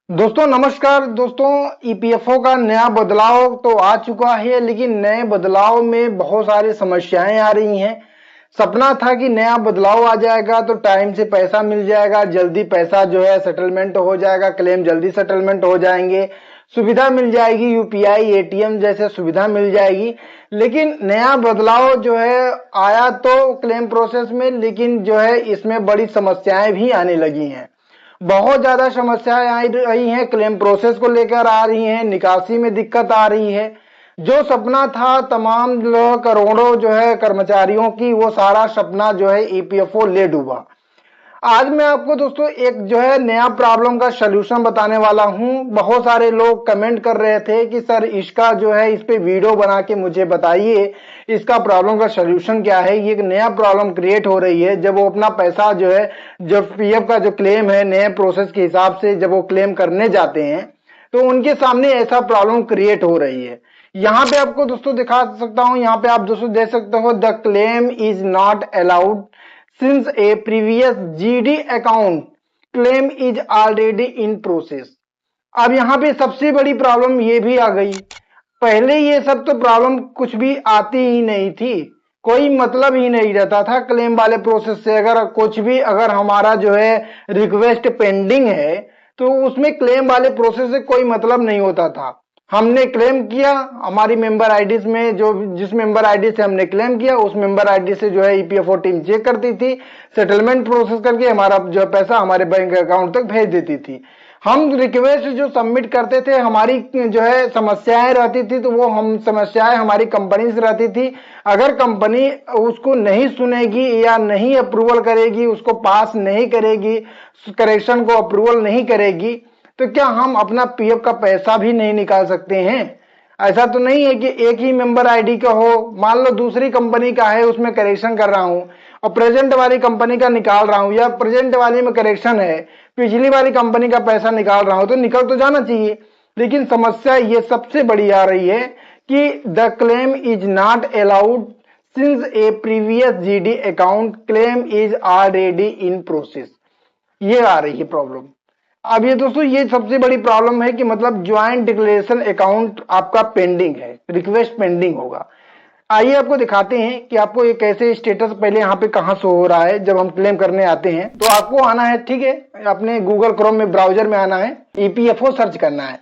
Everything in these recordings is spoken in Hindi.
दोस्तों नमस्कार। दोस्तों ईपीएफओ का नया बदलाव तो आ चुका है, लेकिन नए बदलाव में बहुत सारी समस्याएं आ रही हैं। सपना था कि नया बदलाव आ जाएगा तो टाइम से पैसा मिल जाएगा, जल्दी पैसा जो है सेटलमेंट हो जाएगा, क्लेम जल्दी सेटलमेंट हो जाएंगे, सुविधा मिल जाएगी, यूपीआई एटीएम जैसे सुविधा मिल जाएगी। लेकिन नया बदलाव जो है आया तो क्लेम प्रोसेस में, लेकिन जो है इसमें बड़ी समस्याएं भी आने लगी हैं। बहुत ज्यादा समस्याएं आ रही हैं, क्लेम प्रोसेस को लेकर आ रही हैं, निकासी में दिक्कत आ रही है। जो सपना था तमाम लोग करोड़ों जो है कर्मचारियों की, वो सारा सपना जो है ईपीएफओ ले डूबा। आज मैं आपको दोस्तों एक जो है नया प्रॉब्लम का सलूशन बताने वाला हूं। बहुत सारे लोग कमेंट कर रहे थे कि सर इसका जो है इस पे वीडियो बना के मुझे बताइए, इसका प्रॉब्लम का सलूशन क्या है। ये एक नया प्रॉब्लम क्रिएट हो रही है जब वो अपना पैसा जो है, जब पीएफ का जो क्लेम है नए प्रोसेस के हिसाब से जब वो क्लेम करने जाते हैं तो उनके सामने ऐसा प्रॉब्लम क्रिएट हो रही है। यहाँ पे आपको दोस्तों दिखा सकता हूं, यहाँ पे आप दोस्तों देख सकते हो, the claim is not allowed since a previous GD account claim is already in process। अब यहां पे सबसे बड़ी प्रॉब्लम ये भी आ गई। पहले ये सब तो प्रॉब्लम कुछ भी आती ही नहीं थी, कोई मतलब ही नहीं रहता था क्लेम वाले प्रोसेस से। अगर कुछ भी अगर हमारा जो है रिक्वेस्ट पेंडिंग है तो उसमें क्लेम वाले प्रोसेस से कोई मतलब नहीं होता था। हमने क्लेम किया, हमारी मेंबर आईडी में जो जिस मेंबर आईडी से हमने क्लेम किया उस मेंबर आईडी से जो है ईपीएफओ टीम चेक करती थी, सेटलमेंट प्रोसेस करके हमारा जो पैसा हमारे बैंक अकाउंट तक भेज देती थी। हम रिक्वेस्ट जो सबमिट करते थे, हमारी जो है समस्याएं रहती थी तो वो हम समस्याएं हमारी कंपनी से रहती थी। अगर कंपनी उसको नहीं सुनेगी या नहीं अप्रूवल करेगी, उसको पास नहीं करेगी, करेक्शन को अप्रूवल नहीं करेगी, तो क्या हम अपना पीएफ का पैसा भी नहीं निकाल सकते हैं? ऐसा तो नहीं है कि एक ही मेंबर आईडी का हो, मान लो दूसरी कंपनी का है उसमें करेक्शन कर रहा हूं और प्रेजेंट वाली कंपनी का निकाल रहा हूं, या प्रेजेंट वाली में करेक्शन है, पिछली वाली कंपनी का पैसा निकाल रहा हूं, तो निकल तो जाना चाहिए। लेकिन समस्या ये सबसे बड़ी आ रही है कि the claim is not allowed since A previous GD account claim is already in process. ये आ रही है प्रॉब्लम। अब ये दोस्तों ये सबसे बड़ी प्रॉब्लम है कि मतलब ज्वाइंट डिक्लेरेशन अकाउंट आपका पेंडिंग है, रिक्वेस्ट पेंडिंग होगा। आइए आपको दिखाते हैं कि आपको ये कैसे स्टेटस पहले यहाँ पे कहाँ शो हो रहा है। जब हम क्लेम करने आते हैं तो आपको आना है, ठीक है, अपने गूगल क्रोम में ब्राउजर में आना है, ईपीएफओ सर्च करना है।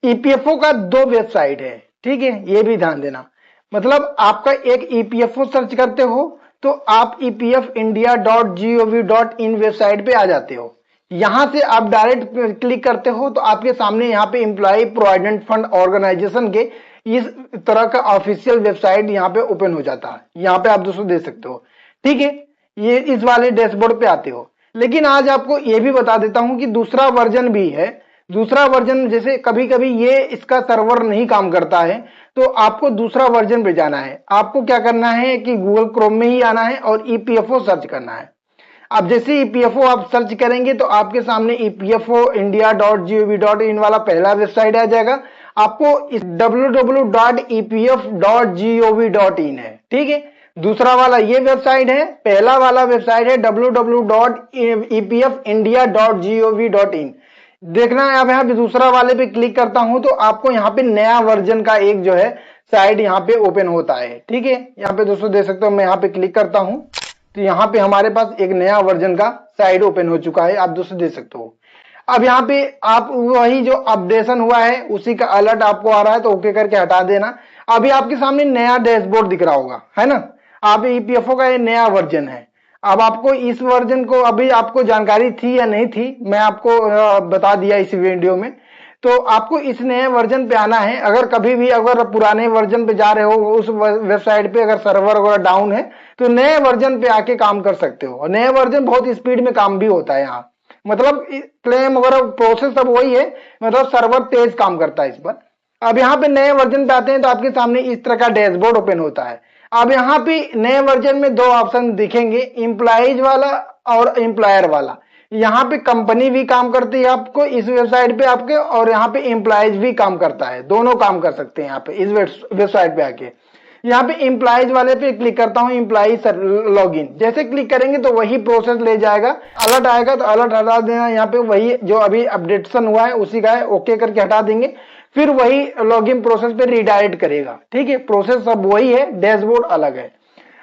ईपीएफओ का दो वेबसाइट है, ठीक है, ये भी ध्यान देना। मतलब आपका एक ईपीएफओ सर्च करते हो तो आप epfindia.gov.in वेबसाइट पे आ जाते हो। यहां से आप डायरेक्ट क्लिक करते हो तो आपके सामने यहाँ पे एम्प्लॉय प्रोविडेंट फंड ऑर्गेनाइजेशन के इस तरह का ऑफिशियल वेबसाइट यहाँ पे ओपन हो जाता है। यहाँ पे आप दोस्तों देख सकते हो, ठीक है, ये इस वाले डैशबोर्ड पे आते हो। लेकिन आज आपको ये भी बता देता हूं कि दूसरा वर्जन भी है। दूसरा वर्जन जैसे कभी कभी ये इसका सर्वर नहीं काम करता है तो आपको दूसरा वर्जन पे जाना है। आपको क्या करना है कि गूगल क्रोम में ही आना है और ईपीएफओ सर्च करना है। अब जैसे ईपीएफओ आप सर्च करेंगे तो आपके सामने epfindia.gov.in वाला पहला वेबसाइट आ जाएगा। आपको इस www.epf.gov.in है, ठीक है। दूसरा वाला ये वेबसाइट है, पहला वाला वेबसाइट है www.epfindia.gov.in। देखना है। अब यहाँ पे दूसरा वाले पे क्लिक करता हूं तो आपको यहाँ पे नया वर्जन का एक जो है साइट यहाँ पे ओपन होता है, ठीक है। यहाँ पे दोस्तों देख सकते हो, मैं यहाँ पे क्लिक करता हूं तो यहाँ पे हमारे पास एक नया वर्जन का साइट ओपन हो चुका है, आप दोस्तों देख सकते हो। अब यहाँ पे आप वही जो अपडेशन हुआ है उसी का अलर्ट आपको आ रहा है तो ओके करके हटा देना। अभी आपके सामने नया डैशबोर्ड दिख रहा होगा, है ना। आप ईपीएफओ का ये नया वर्जन है। अब आपको इस वर्जन को अभी आपको जानकारी थी या नहीं थी, मैं आपको बता दिया इस वीडियो में। तो आपको इस नए वर्जन पे आना है। अगर कभी भी अगर पुराने वर्जन पे जा रहे हो, उस वेबसाइट पे अगर सर्वर वगैरह डाउन है तो नए वर्जन पे आके काम कर सकते हो। नए वर्जन बहुत स्पीड में काम भी होता है यहाँ, मतलब क्लेम वगैरह प्रोसेस सब वही है, मतलब सर्वर तेज काम करता है इस पर। अब यहाँ पे नए वर्जन पे आते हैं तो आपके सामने इस तरह का डैशबोर्ड ओपन होता है। अब यहाँ पे नए वर्जन में दो ऑप्शन दिखेंगे, एम्प्लॉइज वाला और एम्प्लॉयर वाला। यहाँ पे कंपनी भी काम करती है आपको इस वेबसाइट पे आपके, और यहाँ पे एम्प्लॉइज भी काम करता है, दोनों काम कर सकते हैं यहाँ पे इस वेबसाइट पे आके। यहाँ पे एम्प्लॉइज वाले पे क्लिक करता हूँ, एम्प्लॉइज लॉगिन। जैसे क्लिक करेंगे तो वही प्रोसेस ले जाएगा, अलर्ट आएगा तो अलर्ट हटा देना। यहाँ पे वही जो अभी अपडेशन हुआ है उसी का है, ओके करके हटा देंगे, फिर वही लॉगिन प्रोसेस पे रिडायरेक्ट करेगा। ठीक है, प्रोसेस सब वही है, डैशबोर्ड अलग है।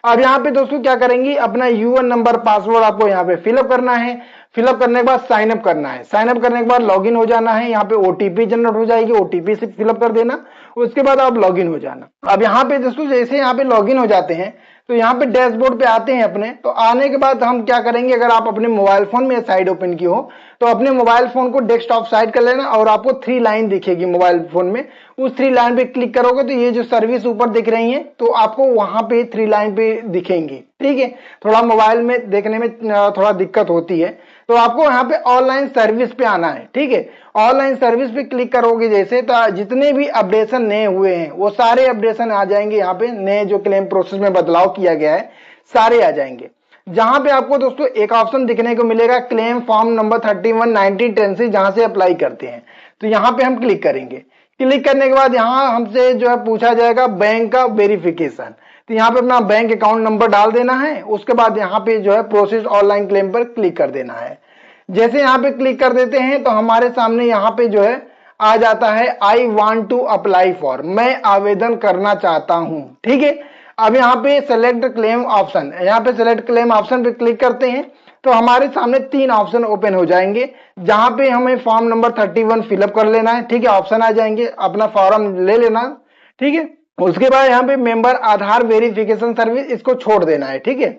अब यहाँ पे दोस्तों क्या करेंगे, अपना यूएन नंबर पासवर्ड आपको यहाँ पे फिलअप करना है। फिलअप करने के बाद साइन अप करना है। साइन अप करने के बाद लॉगिन हो जाना है। यहाँ पे ओटीपी जनरेट हो जाएगी, ओटीपी से फिलअप कर देना, उसके बाद आप लॉगिन हो जाना। अब यहाँ पे दोस्तों जैसे यहाँ पे लॉगिन हो जाते हैं तो यहाँ पे डैशबोर्ड पे आते हैं अपने। तो आने के बाद हम क्या करेंगे, अगर आप अपने मोबाइल फोन में साइट ओपन की हो तो अपने मोबाइल फोन को डेस्कटॉप साइड कर लेना और आपको 3 लाइन दिखेगी मोबाइल फोन में। उस 3 लाइन पे क्लिक करोगे तो ये जो सर्विस ऊपर दिख रही है तो आपको वहां पे 3 लाइन पे दिखेंगी। ठीक है, थोड़ा मोबाइल में देखने में थोड़ा दिक्कत होती है, तो आपको यहाँ पे ऑनलाइन सर्विस पे आना है। ठीक है, ऑनलाइन सर्विस पे क्लिक करोगे जैसे तो जितने भी अपडेशन नए हुए हैं वो सारे अपडेशन आ जाएंगे। यहाँ पे नए जो क्लेम प्रोसेस में बदलाव किया गया है सारे आ जाएंगे। जहां पे आपको दोस्तों एक ऑप्शन दिखने को मिलेगा क्लेम फॉर्म नंबर 31 1910 से, जहां से अप्लाई करते हैं, तो यहाँ पे हम क्लिक करेंगे। क्लिक करने के बाद यहाँ हमसे जो है पूछा जाएगा बैंक का वेरिफिकेशन, तो यहाँ पे अपना बैंक अकाउंट नंबर डाल देना है। उसके बाद यहाँ पे जो है प्रोसेस ऑनलाइन क्लेम पर क्लिक कर देना है। जैसे यहाँ पे क्लिक कर देते हैं तो हमारे सामने यहाँ पे जो है आ जाता है I want to apply for, मैं आवेदन करना चाहता हूं। ठीक है, अब यहाँ पे सेलेक्ट क्लेम ऑप्शन, यहाँ पे सेलेक्ट क्लेम ऑप्शन पे क्लिक करते हैं तो हमारे सामने 3 ऑप्शन ओपन हो जाएंगे, जहां पे हमें फॉर्म नंबर 31 फिलअप कर लेना है। ठीक है, ऑप्शन आ जाएंगे, अपना फॉर्म ले लेना। ठीक है, उसके बाद यहाँ पे मेंबर आधार वेरिफिकेशन सर्विस, इसको छोड़ देना है। ठीक है,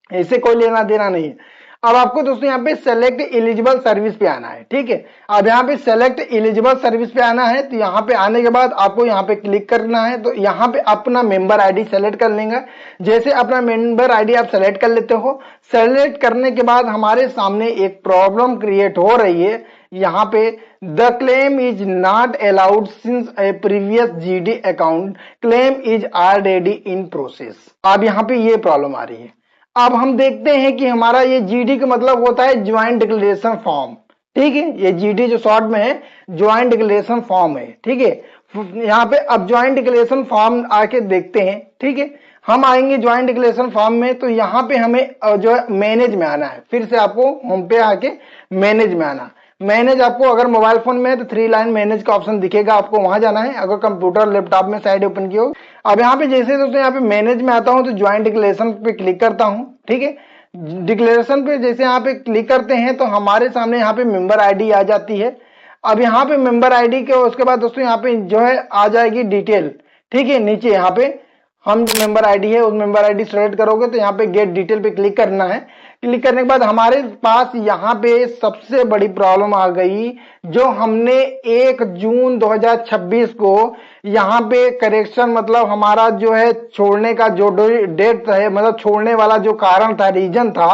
इससे कोई लेना देना नहीं है। अब आपको दोस्तों यहाँ पे सेलेक्ट एलिजिबल सर्विस पे आना है। ठीक है, अब यहाँ पे सेलेक्ट एलिजिबल सर्विस पे आना है, तो यहाँ पे आने के बाद आपको यहाँ पे क्लिक करना है। तो यहाँ पे अपना मेंबर आईडी सेलेक्ट कर लेंगे। जैसे अपना मेंबर आईडी आप सेलेक्ट कर लेते हो, सेलेक्ट करने के बाद हमारे सामने एक प्रॉब्लम क्रिएट हो रही है। यहाँ पे the claim is not allowed since A previous GD account, claim is already in process. अब यहाँ पे ये प्रॉब्लम आ रही है। अब हम देखते हैं कि हमारा ये जीडी का मतलब होता है ज्वाइंट डिक्लेरेशन फॉर्म। ठीक है, ये जीडी जो शॉर्ट में है ज्वाइंट डिक्लेरेशन फॉर्म है। ठीक है, यहाँ पे अब ज्वाइंट डिक्लेरेशन फॉर्म आके देखते हैं। ठीक है, हम आएंगे ज्वाइंट डिक्लेरेशन फॉर्म में, तो यहाँ पे हमें जो है मैनेज में आना है। फिर से आपको होम पे आके मैनेज में आना। मैनेज आपको अगर मोबाइल फोन में है तो 3 लाइन मैनेज का ऑप्शन दिखेगा, आपको वहां जाना है। अगर कंप्यूटर लैपटॉप में साइड ओपन की हो, अब यहाँ पे जैसे दोस्तों यहाँ पे मैनेज में आता हूं तो ज्वाइंट डिक्लेरेशन पे क्लिक करता हूं। ठीक है, डिक्लेरेशन पे जैसे यहाँ पे क्लिक करते हैं तो हमारे सामने यहाँ पे मेंबर आईडी आ जाती है। अब यहाँ पे मेंबर आईडी के उसके बाद दोस्तों यहाँ पे जो है आ जाएगी डिटेल। ठीक है, नीचे यहाँ पे हम जो मेंबर आईडी है उस मेंबर आईडी सेलेक्ट करोगे तो यहाँ पे गेट डिटेल पे क्लिक करना है। क्लिक करने के बाद हमारे पास यहाँ पे सबसे बड़ी प्रॉब्लम आ गई, जो हमने 1 जून 2026 को यहाँ पे करेक्शन, मतलब हमारा जो है छोड़ने का जो डेट है, मतलब छोड़ने वाला जो कारण था, रीजन था,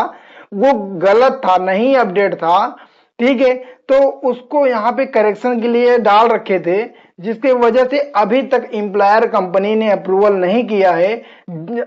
वो गलत था, नहीं अपडेट था। ठीक है, तो उसको यहाँ पे करेक्शन के लिए डाल रखे थे, जिसके वजह से अभी तक एम्प्लॉयर कंपनी ने अप्रूवल नहीं किया है।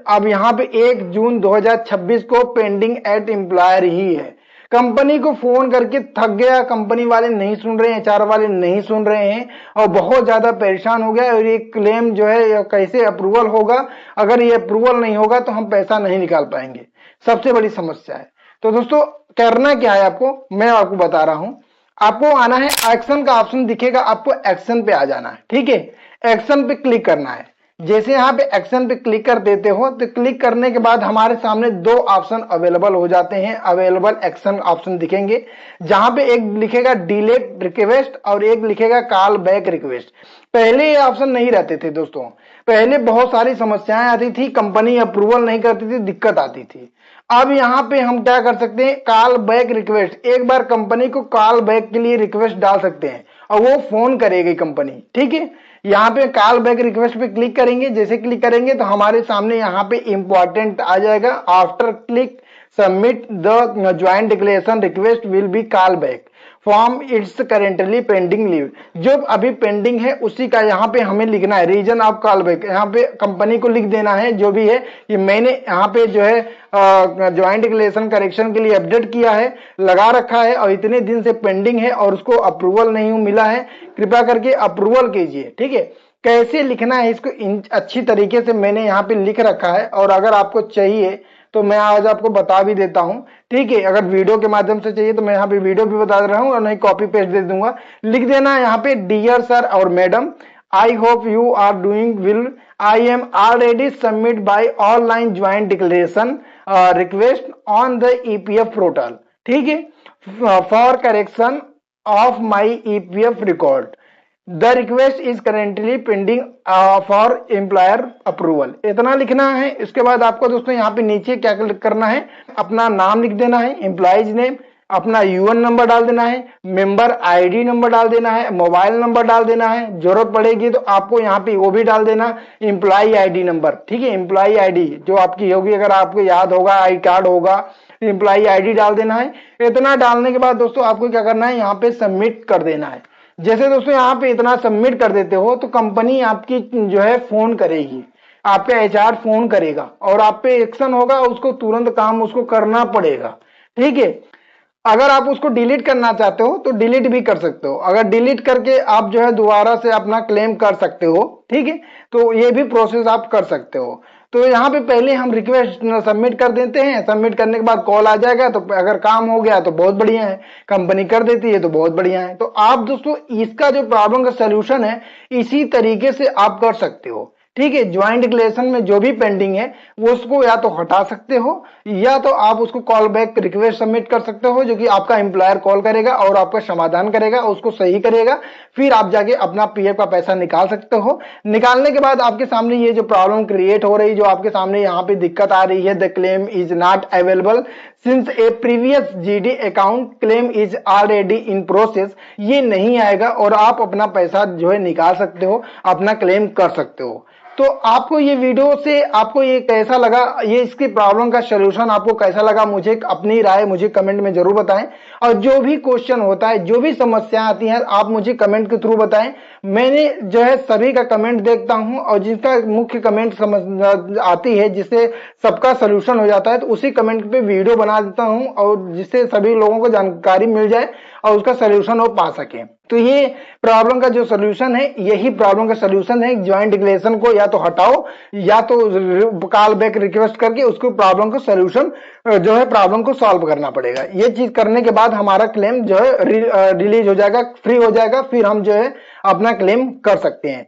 अब यहाँ पे 1 जून 2026 को पेंडिंग एट एम्प्लॉयर ही है। कंपनी को फोन करके थक गया, कंपनी वाले नहीं सुन रहे हैं, एचआर वाले नहीं सुन रहे हैं और बहुत ज्यादा परेशान हो गया। और ये क्लेम जो है कैसे अप्रूवल होगा, अगर ये अप्रूवल नहीं होगा तो हम पैसा नहीं निकाल पाएंगे, सबसे बड़ी समस्या है। तो दोस्तों करना क्या है आपको, मैं आपको बता रहा हूं। आपको आना है, एक्शन का ऑप्शन दिखेगा, आपको एक्शन पे आ जाना है। ठीक है, एक्शन पे क्लिक करना है। जैसे यहाँ पे एक्शन पे क्लिक कर देते हो तो क्लिक करने के बाद हमारे सामने 2 ऑप्शन अवेलेबल हो जाते हैं, अवेलेबल एक्शन ऑप्शन दिखेंगे, जहां पे एक लिखेगा डिलेट रिक्वेस्ट और एक लिखेगा कॉल बैक रिक्वेस्ट। पहले ये ऑप्शन नहीं रहते थे दोस्तों, पहले बहुत सारी समस्याएं आती थी, कंपनी अप्रूवल नहीं करती थी, दिक्कत आती थी। अब यहाँ पे हम क्या कर सकते हैं, कॉल बैक रिक्वेस्ट, एक बार कंपनी को कॉल बैक के लिए रिक्वेस्ट डाल सकते हैं और वो फोन करेगी कंपनी। ठीक है, यहाँ पे कॉल बैक रिक्वेस्ट पे क्लिक करेंगे। जैसे क्लिक करेंगे तो हमारे सामने यहाँ पे इंपॉर्टेंट आ जाएगा, after click submit the joint declaration request will be call back form it's currently pending leave. जो अभी पेंडिंग है उसी का यहाँ पे हमें लिखना है, रीजन ऑफ कॉल बैक। यहाँ पे कंपनी को लिख देना है जो भी है, कि मैंने यहाँ पे जो है ज्वाइंट डिक्लेरेशन करेक्शन के लिए अपडेट किया है, लगा रखा है और इतने दिन से पेंडिंग है और उसको अप्रूवल नहीं मिला है, कृपया करके अप्रूवल कीजिए। ठीक है, कैसे लिखना है इसको अच्छी तरीके से मैंने यहाँ पे लिख रखा है, और अगर आपको चाहिए तो मैं आज आपको बता भी देता हूं। ठीक है, अगर वीडियो के माध्यम से चाहिए तो मैं यहाँ पे वीडियो भी बता रहा हूँ, और नहीं कॉपी पेस्ट दे दूंगा। लिख देना यहाँ पे, डियर सर और madam, I hope you are doing well, I am already submit by online joint declaration request on the EPF portal. ठीक है, for correction of my EPF record, the request is currently pending for employer approval. इतना लिखना है। इसके बाद आपको दोस्तों यहाँ पे नीचे क्या करना है, अपना नाम लिख देना है, एम्प्लॉयज नेम, अपना यूएन नंबर डाल देना है, मेंबर आईडी नंबर डाल देना है, मोबाइल नंबर डाल देना है, जरूरत पड़ेगी तो आपको यहाँ पे वो भी डाल देना, एम्प्लॉय आईडी नंबर। ठीक है, एम्प्लॉय आईडी जो आपकी होगी, अगर आपको याद होगा, आई कार्ड होगा, एम्प्लॉय आईडी डाल देना है। इतना डालने के बाद दोस्तों आपको क्या करना है, यहाँ पे सबमिट कर देना है। जैसे दोस्तों यहाँ पे इतना सबमिट कर देते हो तो कंपनी आपकी जो है फोन करेगी, आपका एचआर फोन करेगा और आप पे एक्शन होगा, उसको तुरंत काम उसको करना पड़ेगा। ठीक है, अगर आप उसको डिलीट करना चाहते हो तो डिलीट भी कर सकते हो, अगर डिलीट करके आप जो है दोबारा से अपना क्लेम कर सकते हो। ठीक है, तो ये भी प्रोसेस आप कर सकते हो। तो यहाँ पे पहले हम रिक्वेस्ट सबमिट कर देते हैं, सबमिट करने के बाद कॉल आ जाएगा, तो अगर काम हो गया तो बहुत बढ़िया है, कंपनी कर देती है तो बहुत बढ़िया है। तो आप दोस्तों इसका जो प्रॉब्लम का सोल्यूशन है इसी तरीके से आप कर सकते हो। ठीक है, ज्वाइंट डिक्लेरेशन में जो भी पेंडिंग है वो उसको या तो हटा सकते हो, या तो आप उसको कॉल बैक रिक्वेस्ट सबमिट कर सकते हो, जो कि आपका एम्प्लॉयर कॉल करेगा और आपका समाधान करेगा, उसको सही करेगा, फिर आप जाके अपना पीएफ का पैसा निकाल सकते हो। निकालने के बाद आपके सामने ये जो प्रॉब्लम क्रिएट हो रही, जो आपके सामने यहाँ पे दिक्कत आ रही है, the claim is not available since A previous GD account, claim is already in process, ये नहीं आएगा और आप अपना पैसा जो है निकाल सकते हो, अपना क्लेम कर सकते हो। तो आपको ये वीडियो से आपको ये कैसा लगा, ये इसकी प्रॉब्लम का सलूशन आपको कैसा लगा, मुझे अपनी राय मुझे कमेंट में जरूर बताएं। और जो भी क्वेश्चन होता है, जो भी समस्या आती है, आप मुझे कमेंट के थ्रू बताएं। मैंने जो है सभी का कमेंट देखता हूं, और जिसका मुख्य कमेंट समझ आती है, जिससे सबका सलूशन हो जाता है, तो उसी कमेंट पे वीडियो बना देता हूं, और जिससे सभी लोगों को जानकारी मिल जाए और उसका सलूशन वो पा सके। तो ये प्रॉब्लम का जो सलूशन है, यही प्रॉब्लम का सलूशन है। ज्वाइंट डिक्लेरेशन को या तो हटाओ, या तो कॉल बैक रिक्वेस्ट करके उसको प्रॉब्लम का सलूशन जो है प्रॉब्लम को सॉल्व करना पड़ेगा। ये चीज करने के बाद हमारा क्लेम जो है रिलीज हो जाएगा, फ्री हो जाएगा, फिर हम जो है अपना क्लेम कर सकते हैं।